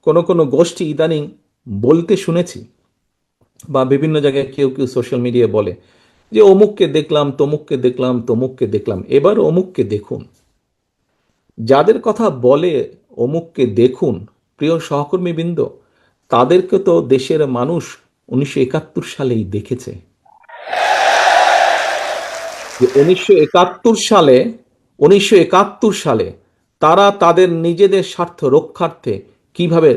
কোনো কোনো গোষ্ঠী ইদানিং বলতে শুনেছি, বা বিভিন্ন জায়গায় কেউ কেউ সোশ্যাল মিডিয়ায় বলে যে অমুককে দেখলাম, তমুককে দেখলাম, তমুককে দেখলাম। এবার অমুককে দেখুন। যাদের কথা বলে অমুককে দেখুন, প্রিয় সহকর্মীবৃন্দ, তাদেরকে তো দেশের মানুষ 1971 সালেই দেখেছে। যে 1971 সালে তারা তাদের নিজেদের স্বার্থ রক্ষার্থে কিভাবে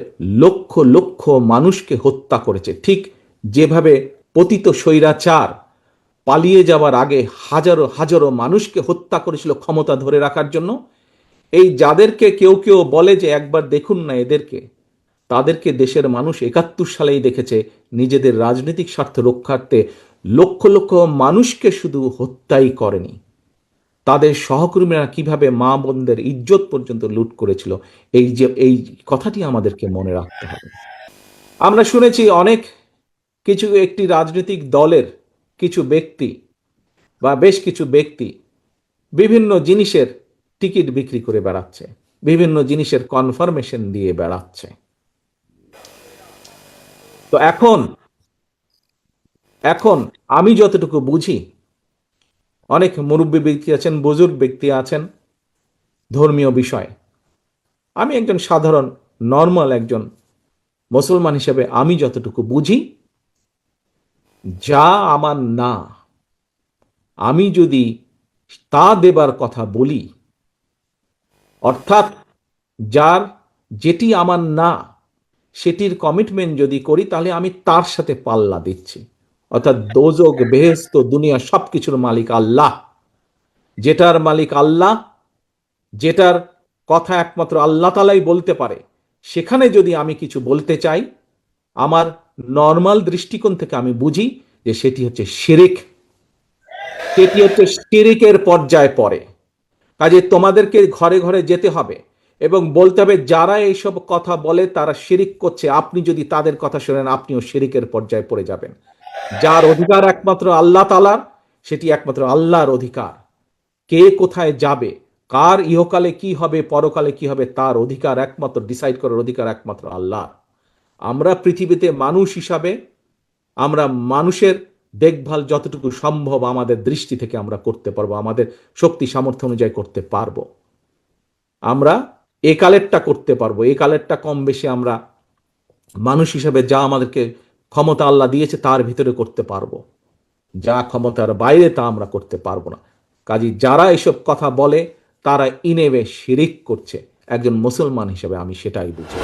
লক্ষ লক্ষ মানুষকে হত্যা করেছে, ঠিক যেভাবে পতিত স্বৈরাচার পালিয়ে যাওয়ার আগে হাজারো হাজারো মানুষকে হত্যা করেছিল ক্ষমতা ধরে রাখার জন্য। এই যাদেরকে কেউ কেউ বলে যে একবার দেখুন না এদেরকে, তাদেরকে দেশের মানুষ 71 সালেই দেখেছে নিজেদের রাজনৈতিক স্বার্থ রক্ষার্থে লক্ষ লক্ষ মানুষকে শুধু হত্যাই করেনি, তাদের সহকর্মীরা কিভাবে মা বোনদের ইজ্জত পর্যন্ত লুট করেছিল। এই কথাটি আমাদেরকে মনে রাখতে হবে। আমরা শুনেছি অনেক কিছু একটি রাজনৈতিক দলের কিছু ব্যক্তি বা বেশ কিছু ব্যক্তি বিভিন্ন জিনিসের টিকিট বিক্রি করে বেড়াচ্ছে, বিভিন্ন জিনিসের কনফার্মেশন দিয়ে বেড়াচ্ছে। তো এখন এখন আমি যতটুকু বুঝি, অনেক মুরব্বী ব্যক্তি আছেন, বুজুর্গ ব্যক্তি আছেন ধর্মীয় বিষয়। আমি একজন সাধারণ নর্মাল একজন মুসলমান হিসেবে আমি যতটুকু বুঝি, যা আমার না, আমি যদি তা দেবার কথা বলি, অর্থাৎ যার যেটি আমার না সেটির কমিটমেন্ট যদি করি, তাহলে আমি তার সাথে পাল্লা দিচ্ছি। অর্থাৎ দোজক বেহেশত দুনিয়া সবকিছুর মালিক আল্লাহ। যেটার মালিক আল্লাহ, যেটার কথা একমাত্র আল্লাহ তালাই বলতে পারে, সেখানে যদি আমি কিছু বলতে চাই, আমার নর্মাল দৃষ্টিকোণ থেকে আমি বুঝি যে সেটি হচ্ছে শিরিক, সেটি হচ্ছে শিরিকের পর্যায়ে পড়ে। কাজে তোমাদেরকে ঘরে ঘরে যেতে হবে এবং বলতে হবে যারা এইসব কথা বলে তারা শিরিক করছে, আপনি যদি তাদের কথা শোনেন আপনিও শিরিকের পর্যায়ে পড়ে যাবেন। যার অধিকার একমাত্র আল্লাহ তাআলার, সেটি একমাত্র আল্লাহর অধিকার। কে কোথায় যাবে, কার ইহকালে কি হবে, পরকালে কি হবে, তার অধিকার একমাত্র, ডিসাইড করার অধিকার একমাত্র আল্লাহ। আমরা পৃথিবীতে মানুষ হিসাবে আমরা মানুষের দেখভাল যতটুকু সম্ভব আমাদের দৃষ্টি থেকে আমরা করতে পারবো, আমাদের শক্তি সামর্থ্য অনুযায়ী করতে পারবো। আমরা এ কালেরটা করতে পারবো, এ কালেরটা কম বেশি আমরা মানুষ হিসাবে যা আমাদেরকে ক্ষমতা আল্লাহ দিয়েছে তার ভিতরে করতে পারবো। যা ক্ষমতার বাইরে তা আমরা করতে পারবো না। কাজী যারা এসব কথা বলে তারা ইনেবে শিরিক করছে। একজন মুসলমান হিসেবে আমি সেটাই বুঝি।